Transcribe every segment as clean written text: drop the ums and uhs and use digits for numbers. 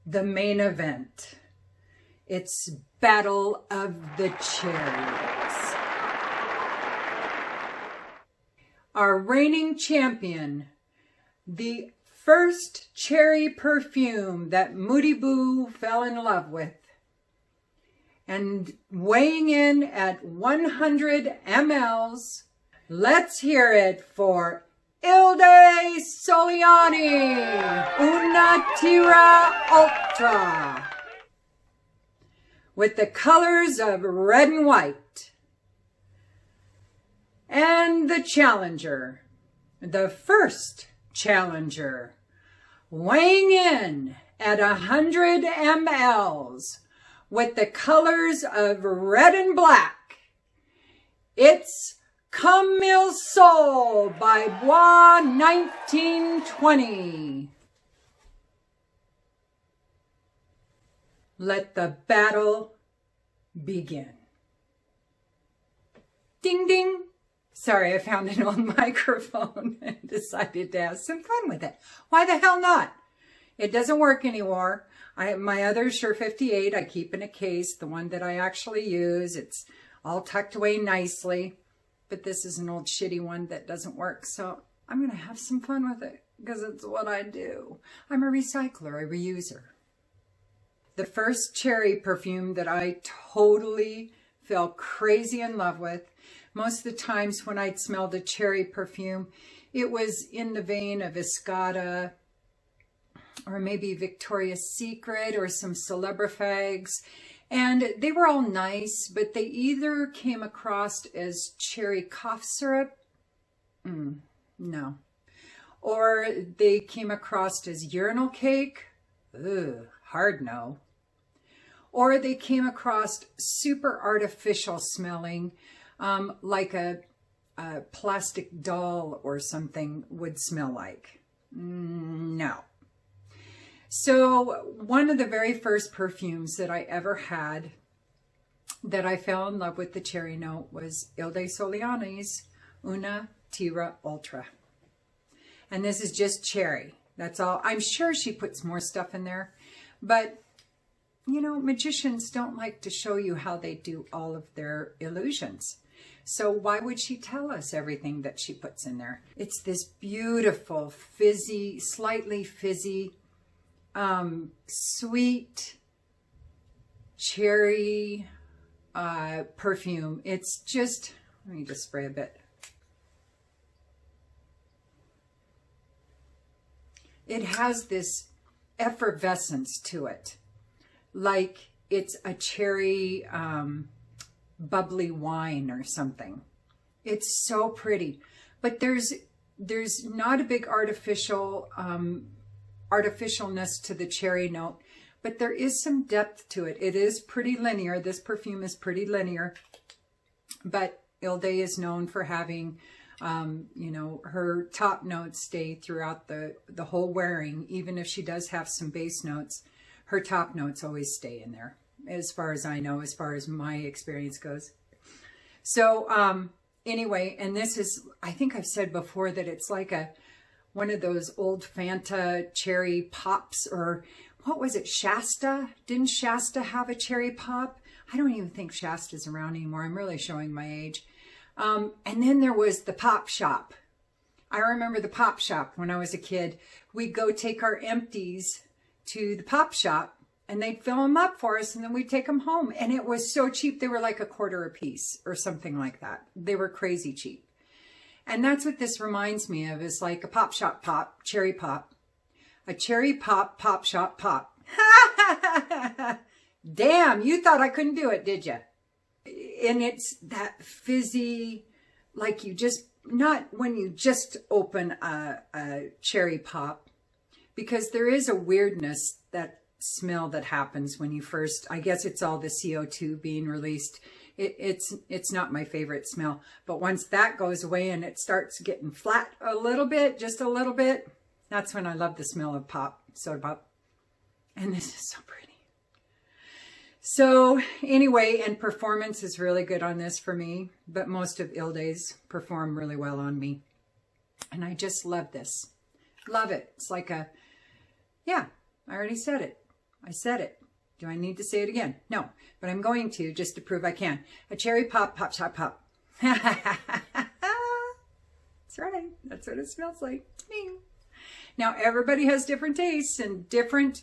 the main event. It's Battle of the Cherries. Our reigning champion, the first cherry perfume that Moody Boo fell in love with. And weighing in at 100 mLs, let's hear it for Elle Soliani, Una Tira Ultra, with the colors of red and white. And the challenger, the first challenger, weighing in at 100 mLs, with the colors of red and black. It's Camille Sol by Bois 1920. Let the battle begin. Ding, ding. Sorry, I found an old microphone and decided to have some fun with it. Why the hell not? It doesn't work anymore. My other Shure 58, I keep in a case, the one that I actually use. It's all tucked away nicely. But this is an old shitty one that doesn't work. So I'm going to have some fun with it because it's what I do. I'm a recycler, a reuser. The first cherry perfume that I totally fell crazy in love with. Most of the times when I'd smelled a cherry perfume, it was in the vein of Escada or maybe Victoria's Secret or some Celebrifags. And they were all nice, but they either came across as cherry cough syrup, no. Or they came across as urinal cake, hard no. Or they came across super artificial smelling, like a plastic doll or something would smell like. No. So one of the very first perfumes that I ever had that I fell in love with the cherry note was Elle Soliani's Una Tira Ultra. And this is just cherry. That's all. I'm sure she puts more stuff in there. But, you know, magicians don't like to show you how they do all of their illusions. So why would she tell us everything that she puts in there? It's this beautiful, fizzy, slightly fizzy, sweet cherry perfume. It's just, let me just spray a bit. It has this effervescence to it, like it's a cherry bubbly wine or something. It's so pretty, but there's not a big artificialness to the cherry note, but there is some depth to it. It is pretty linear. This perfume is pretty linear, but Elle is known for having, you know, her top notes stay throughout the whole wearing. Even if she does have some base notes, her top notes always stay in there, as far as I know, as far as my experience goes. So anyway, and this is, I think I've said before that it's like one of those old Fanta cherry pops, or what was it, Shasta? Didn't Shasta have a cherry pop? I don't even think Shasta's around anymore. I'm really showing my age. And then there was the Pop Shop. I remember the Pop Shop when I was a kid. We'd go take our empties to the Pop Shop and they'd fill them up for us and then we'd take them home. And it was so cheap. They were like $0.25 a piece or something like that. They were crazy cheap. And that's what this reminds me of, is like a Pop Shop pop, cherry pop. A cherry pop, Pop Shop pop. Damn, you thought I couldn't do it, did you? And it's that fizzy, like you just, not when you just open a cherry pop, because there is a weirdness, that smell that happens when you first, I guess it's all the CO2 being released. It's not my favorite smell, but once that goes away and it starts getting flat a little bit, just a little bit, that's when I love the smell of pop, soda pop. And this is so pretty. So anyway, and performance is really good on this for me, but most of Elle's perform really well on me. And I just love this. Love it. It's like a, yeah, I already said it. I said it. Do I need to say it again? No, but I'm going to, just to prove I can. A cherry pop, pop, shot, pop. That's right. That's what it smells like. Ding. Now, everybody has different tastes and different,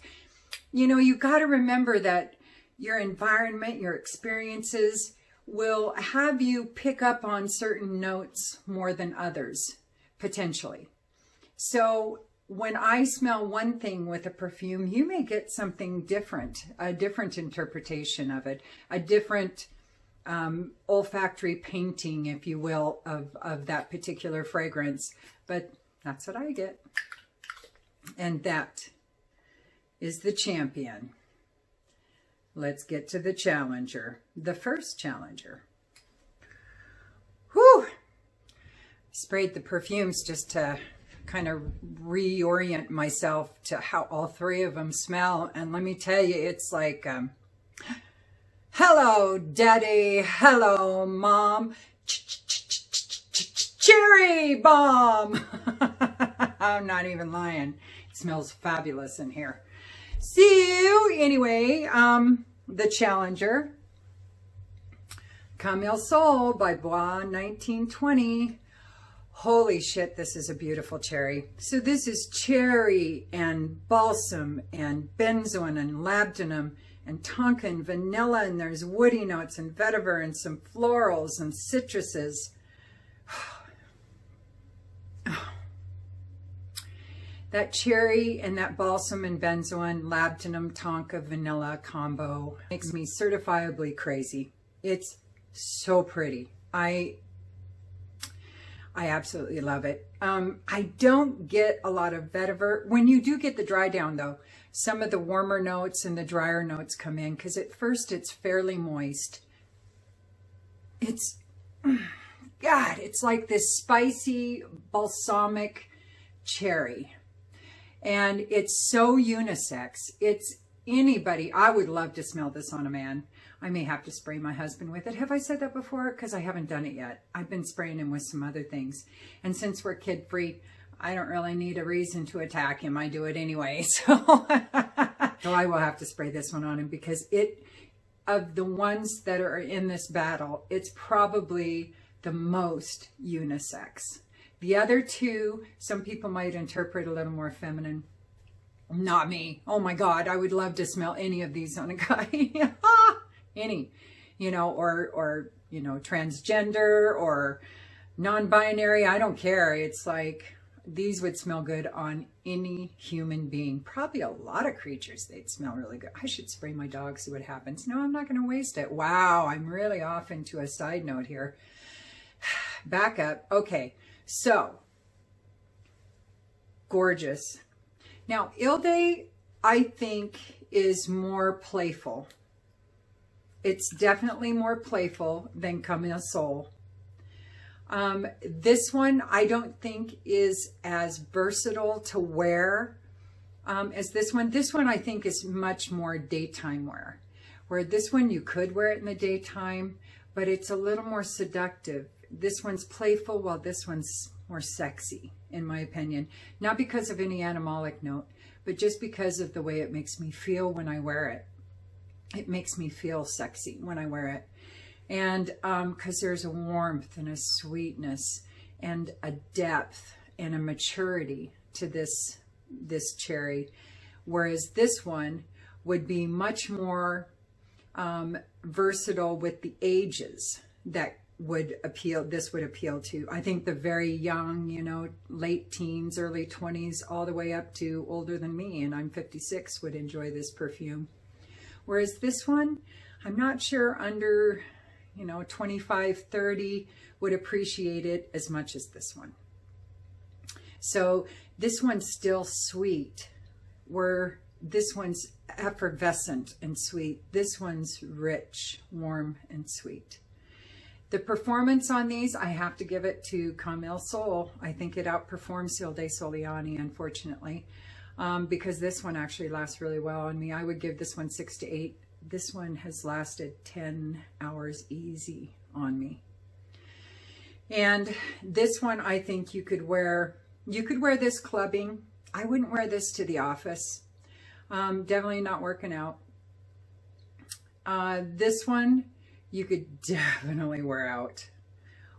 you got to remember that your environment, your experiences will have you pick up on certain notes more than others, potentially. So when I smell one thing with a perfume, you may get something different, a different interpretation of it, a different olfactory painting, if you will, of that particular fragrance. But that's what I get. And that is the champion. Let's get to the challenger, the first challenger. Whew! Sprayed the perfumes just to kind of reorient myself to how all three of them smell. And let me tell you, it's like, hello, Daddy. Hello, Mom. Cherry bomb. I'm not even lying. It smells fabulous in here. So anyway, the challenger, Camille Sol by Bois 1920. Holy shit, this is a beautiful cherry. So this is cherry and balsam and benzoin and labdanum and tonka and vanilla, and there's woody notes and vetiver and some florals and citruses. That cherry and that balsam and benzoin, labdanum, tonka, vanilla combo makes me certifiably crazy. It's so pretty. I absolutely love it. I don't get a lot of vetiver. When you do get the dry down though, some of the warmer notes and the drier notes come in because at first it's fairly moist. It's, God, it's like this spicy balsamic cherry. And it's so unisex. It's anybody. I would love to smell this on a man. I may have to spray my husband with it. Have I said that before? Because I haven't done it yet. I've been spraying him with some other things. And since we're kid-free, I don't really need a reason to attack him. I do it anyway. So I will have to spray this one on him because of the ones that are in this battle, it's probably the most unisex. The other two, some people might interpret a little more feminine. Not me. Oh my God, I would love to smell any of these on a guy. Any, or transgender or non-binary. I don't care. It's like these would smell good on any human being. Probably a lot of creatures, they'd smell really good. I should spray my dog, see what happens. No, I'm not going to waste it. Wow, I'm really off into a side note here. Back up. Okay. So, gorgeous. Now, Ilde, I think, is more playful. It's definitely more playful than Camille Sol. This one, I don't think is as versatile to wear as this one. This one, I think, is much more daytime wear. Where this one, you could wear it in the daytime, but it's a little more seductive. This one's playful, while this one's more sexy, in my opinion. Not because of any animalic note, but just because of the way it makes me feel when I wear it. It makes me feel sexy when I wear it. And because there's a warmth and a sweetness and a depth and a maturity to this cherry. Whereas this one would be much more versatile with the ages that this would appeal to. I think the very young, late teens, early 20s, all the way up to older than me, and I'm 56, would enjoy this perfume. Whereas this one, I'm not sure under, 25, 30 would appreciate it as much as this one. So this one's still sweet, where this one's effervescent and sweet. This one's rich, warm, and sweet. The performance on these, I have to give it to Camille Sol. I think it outperforms Ilde Soliani, unfortunately, because this one actually lasts really well on me. I would give this one 6 to 8. This one has lasted 10 hours easy on me. And this one, I think you could wear this clubbing. I wouldn't wear this to the office. Definitely not working out. This one, you could definitely wear out.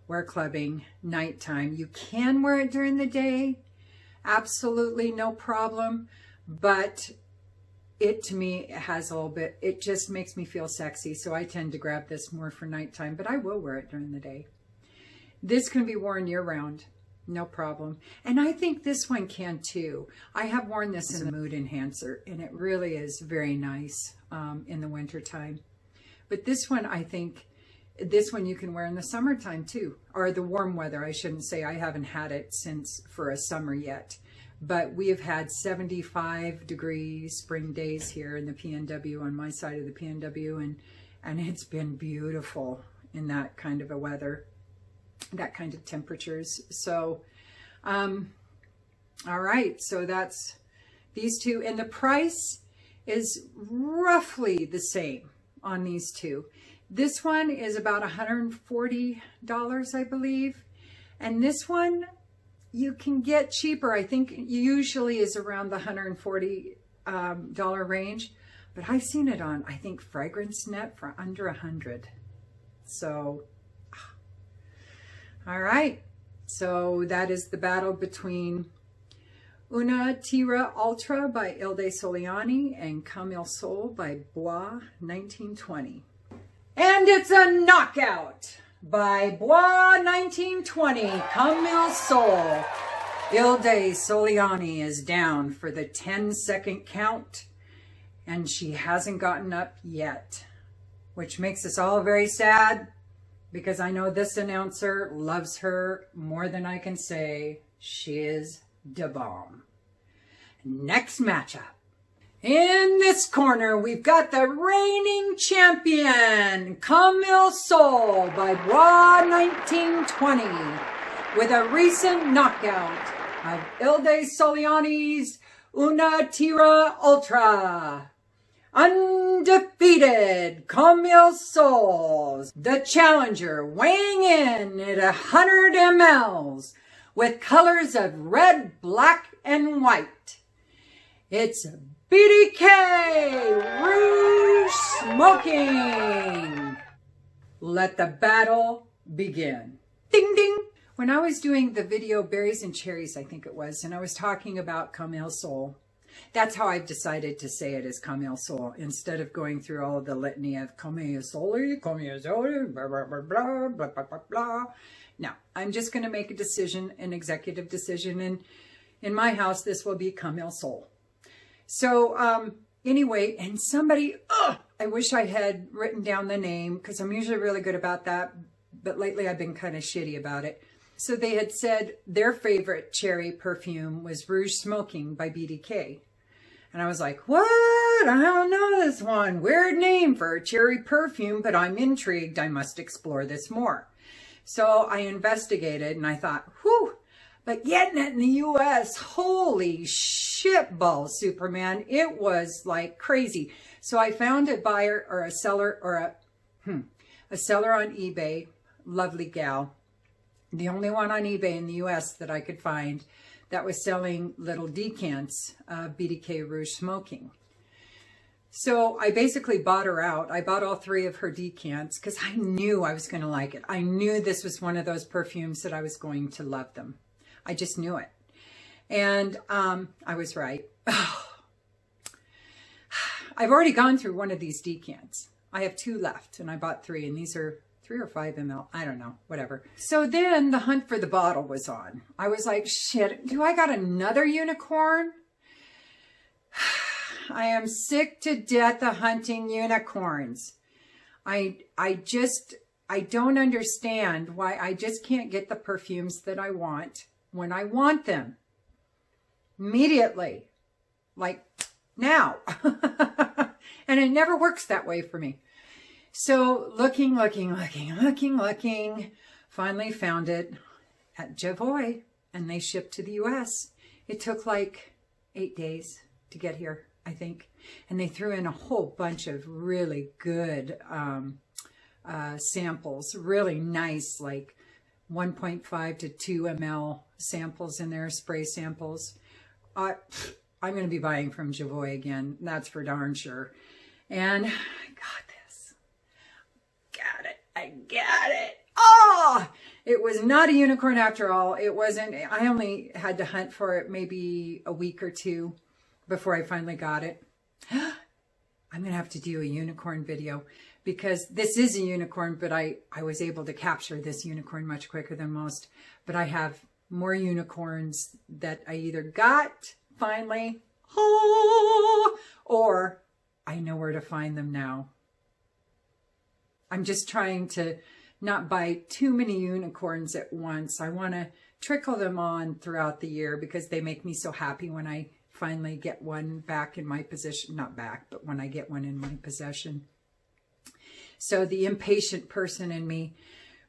Wear clubbing, nighttime. You can wear it during the day. Absolutely no problem. But it, to me, has a little bit, it just makes me feel sexy. So I tend to grab this more for nighttime, but I will wear it during the day. This can be worn year round. No problem. And I think this one can too. I have worn this in the Mood Enhancer, and it really is very nice in the winter time. But this one, I think, this one you can wear in the summertime too, or the warm weather. I shouldn't say, I haven't had it since for a summer yet. But we have had 75 degree spring days here in the PNW, on my side of the PNW, and it's been beautiful in that kind of a weather, that kind of temperatures. So, all right, so that's these two. And the price is roughly the same on these two. This one is about $140, I believe. And this one, you can get cheaper. I think usually is around the $140 range, but I've seen it on, I think, Fragrance Net for under $100. So, all right. So that is the battle between Una Tira Ultra by Elle Soliani and Camille Sol by Bois 1920. And it's a knockout by Bois 1920, Camille Sol. Elle Soliani is down for the 10-second count, and she hasn't gotten up yet, which makes us all very sad, because I know this announcer loves her more than I can say. She is da bomb. Next matchup. In this corner, we've got the reigning champion, Camille Sol by Bois 1920, with a recent knockout of Elle Soliani's Una Tira Ultra. Undefeated, Camille Sol, the challenger, weighing in at 100 mLs with colors of red, black, and white. It's BDK Rouge Smoking. Let the battle begin. Ding, ding. When I was doing the video Berries and Cherries, I think it was, and I was talking about Camille Sol, that's how I've decided to say it, as Camille Sol, instead of going through all of the litany of Camille Sol, blah, blah, blah, blah, blah, blah, blah. No, I'm just going to make a decision, an executive decision, and in my house, this will be Camille Sol. So, anyway, and somebody, I wish I had written down the name, because I'm usually really good about that, but lately I've been kind of shitty about it. So they had said their favorite cherry perfume was Rouge Smoking by BDK. And I was like, what? I don't know this one. Weird name for a cherry perfume, but I'm intrigued. I must explore this more. So I investigated and I thought, whew, but getting it in the U.S., holy shit balls, Superman. It was like crazy. So I found a buyer or a seller or a seller on eBay, lovely gal. The only one on eBay in the U.S. that I could find that was selling little decants of BDK Rouge Smoking. So I basically bought her out. I bought all 3 of her decants because I knew I was going to like it. I knew this was one of those perfumes that I was going to love them. I just knew it. And I was right. I've already gone through one of these decants. I have 2 left, and I bought 3, and these are 3 or 5 ml. I don't know, whatever. So then the hunt for the bottle was on. I was like, shit, do I got another unicorn? I am sick to death of hunting unicorns. I don't understand why I just can't get the perfumes that I want when I want them. Immediately. Like now. And it never works that way for me. So looking, finally found it at Javoy, and they shipped to the U.S. It took like 8 days to get here, I think. And they threw in a whole bunch of really good samples, really nice, like 1.5 to 2 ml samples in there, spray samples. I I'm going to be buying from Javoy again. That's for darn sure. And I got this. Got it. I got it. Oh, it was not a unicorn after all. It wasn't. I only had to hunt for it maybe a week or two before I finally got it. I'm going to have to do a unicorn video because this is a unicorn, but I was able to capture this unicorn much quicker than most. But I have more unicorns that I either got finally, or I know where to find them now. I'm just trying to not buy too many unicorns at once. I want to trickle them on throughout the year because they make me so happy when I finally get one back in my possession. Not back, but when I get one in my possession. So the impatient person in me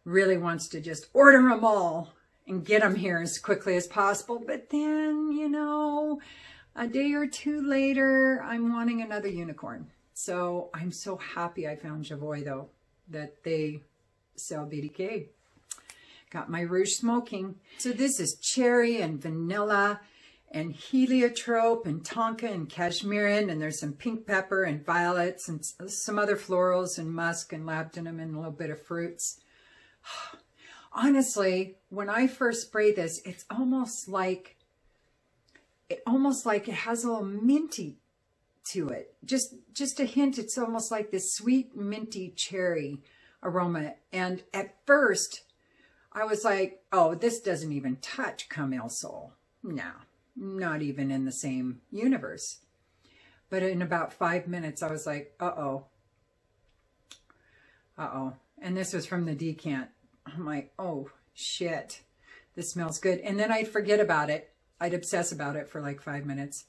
really wants to just order them all and get them here as quickly as possible. But then, you know, a day or two later, I'm wanting another unicorn. So I'm so happy I found Javoy, though, that they sell BDK. Got my Rouge Smoking. So this is cherry and vanilla and heliotrope and tonka and cashmerean, and there's some pink pepper and violets and some other florals and musk and labdanum and a little bit of fruits. Honestly, when I first spray this, it's almost like it has a little minty to it. Just a hint. It's almost like this sweet minty cherry aroma. And at first, I was like, oh, this doesn't even touch Camille Sol. No, not even in the same universe. But in about 5 minutes, I was like, uh-oh. And this was from the decant. I'm like, oh, shit, this smells good. And then I'd forget about it. I'd obsess about it for like 5 minutes.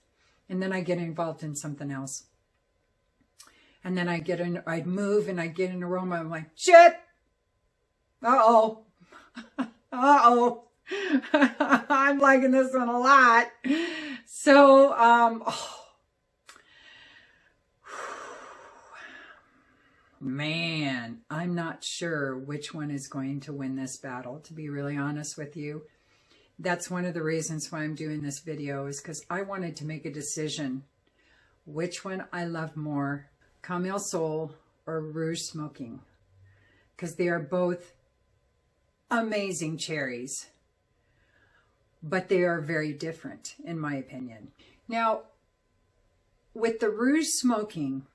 And then I get involved in something else. And then I'd move and I'd get an aroma. I'm like, shit. Uh-oh. Uh-oh. I'm liking this one a lot. So, man, I'm not sure which one is going to win this battle, to be really honest with you. That's one of the reasons why I'm doing this video, is because I wanted to make a decision which one I love more, Camille Sol or Rouge Smoking, because they are both amazing cherries, but they are very different in my opinion. Now, with the Rouge Smoking,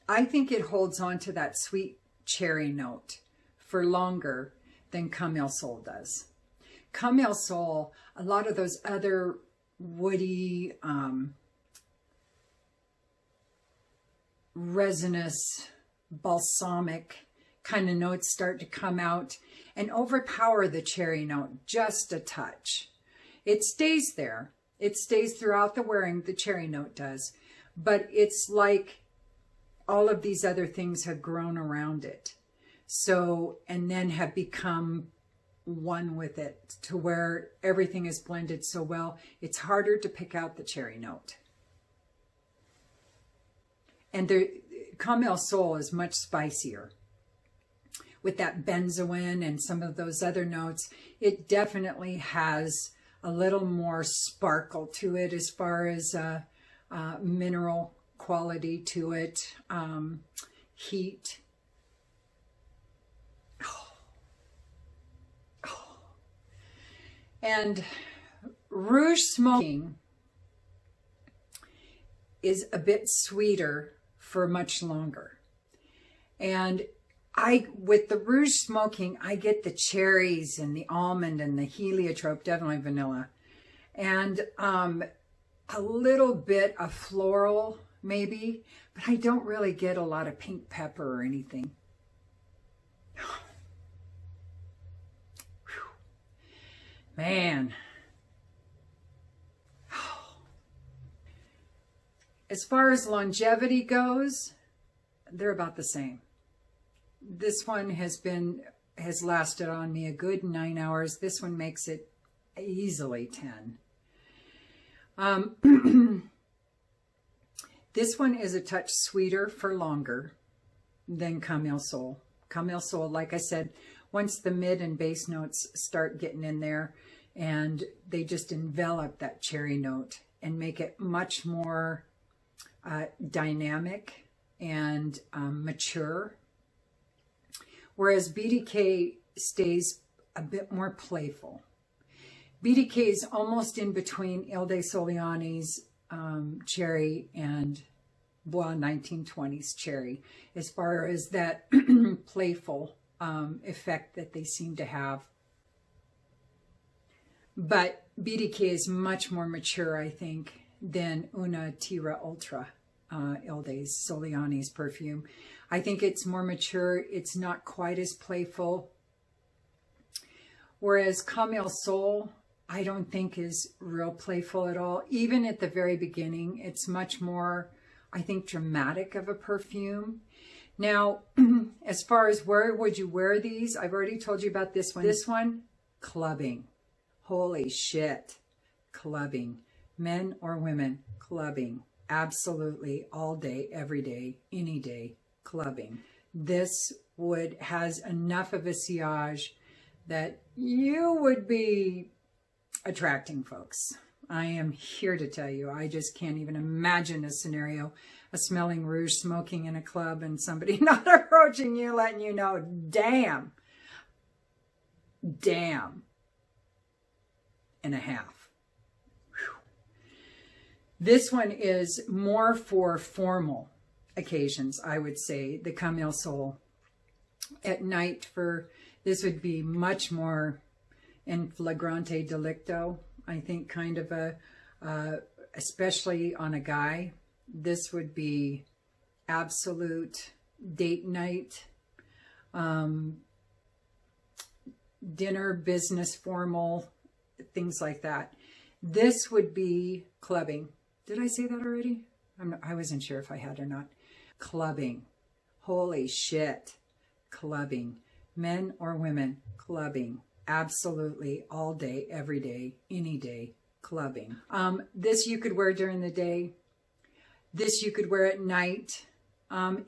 I think it holds on to that sweet cherry note for longer than Camille Sol does. Camille Sol, a lot of those other woody, resinous, balsamic kind of notes start to come out and overpower the cherry note just a touch. It stays there. It stays throughout the wearing, the cherry note does. But it's like all of these other things have grown around it. So, and then have become one with it to where everything is blended so well, it's harder to pick out the cherry note. And the Camille Sol is much spicier. With that benzoin and some of those other notes, it definitely has a little more sparkle to it as far as mineral quality to it, heat. And Rouge Smoking is a bit sweeter for much longer. And with the Rouge Smoking, I get the cherries and the almond and the heliotrope, definitely vanilla, and a little bit of floral maybe, but I don't really get a lot of pink pepper or anything. Man. As far as longevity goes, they're about the same. This one has lasted on me a good 9 hours. This one makes it easily 10. This one is a touch sweeter for longer than Camille Sol. Camille Sol, like I said, once the mid and base notes start getting in there and they just envelop that cherry note, and make it much more dynamic and mature. Whereas BDK stays a bit more playful. BDK is almost in between Elle de Soliani's Cherry and Bois 1920s Cherry, as far as that playful effect that they seem to have. But BDK is much more mature, I think, than Una Tira Ultra, Elle de Soliani's perfume. I think it's more mature. It's not quite as playful. Whereas Camille Sol, I don't think is real playful at all. Even at the very beginning, it's much more, I think, dramatic of a perfume. Now, as far as where would you wear these, I've already told you about this one. This one, clubbing. Holy shit, clubbing. Men or women, clubbing. Absolutely, all day, every day, any day, clubbing. This has enough of a sillage that you would be attracting folks. I am here to tell you, I just can't even imagine a scenario, a smelling rouge smoking in a club and somebody not approaching you, letting you know, damn and a half. Whew. This one is more for formal occasions, I would say, the Camille Sol. At night, this would be much more in flagrante delicto, I think, kind of especially on a guy. This would be absolute date night, dinner, business, formal, things like that. This would be clubbing. Did I say that already? I wasn't sure if I had or not. Clubbing. Holy shit. Clubbing. Men or women, clubbing. Absolutely, all day, every day, any day, clubbing. This you could wear during the day. This you could wear at night.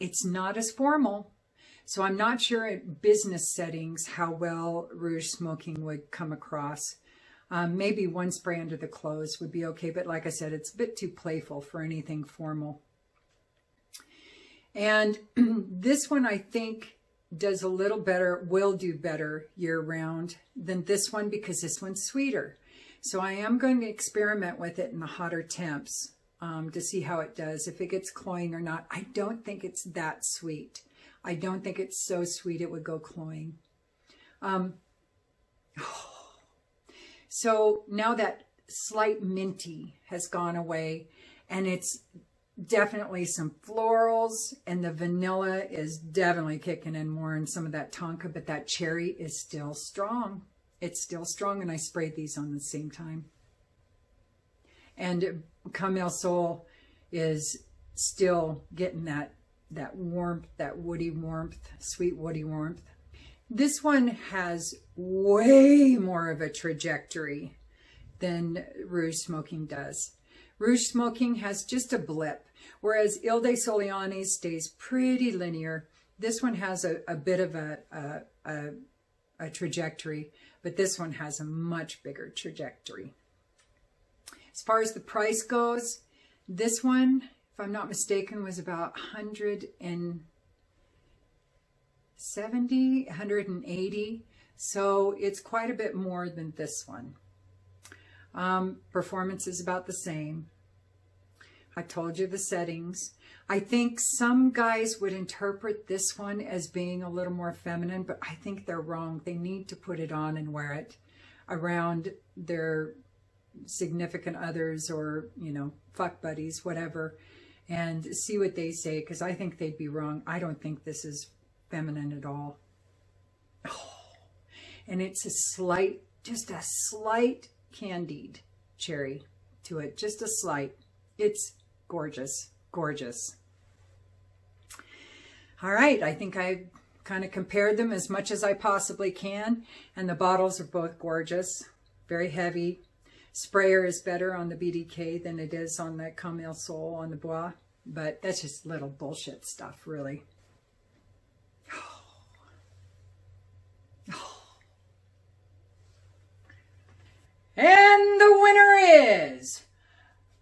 It's not as formal. So I'm not sure in business settings how well rouge smoking would come across. Maybe one spray under the clothes would be okay. But like I said, it's a bit too playful for anything formal. And this one, I think, does a little better, will do better year-round than this one, because this one's sweeter. So I am going to experiment with it in the hotter temps to see how it does, if it gets cloying or not. I don't think it's that sweet. I don't think it's so sweet it would go cloying. So now that slight minty has gone away, and it's definitely some florals, and the vanilla is definitely kicking in more in some of that tonka, but that cherry is still strong. It's still strong, and I sprayed these on the same time. And Camille Sol is still getting that warmth, that woody warmth, sweet woody warmth. This one has way more of a trajectory than rouge smoking does. Rouge smoking has just a blip, whereas Elle de Soliani stays pretty linear. This one has a bit of a trajectory, but this one has a much bigger trajectory. As far as the price goes, this one, if I'm not mistaken, was about $170, $180. So it's quite a bit more than this one. Performance is about the same. I told you the settings. I think some guys would interpret this one as being a little more feminine, but I think they're wrong. They need to put it on and wear it around their significant others or, you know, fuck buddies, whatever, and see what they say, because I think they'd be wrong. I don't think this is feminine at all. Oh, and it's just a slight candied cherry to it, just a slight. It's gorgeous, gorgeous. All right, I think I kind of compared them as much as I possibly can, and the bottles are both gorgeous, very heavy. Sprayer is better on the BDK than it is on the Camille Sol on the Bois, but that's just little bullshit stuff, really. And the winner is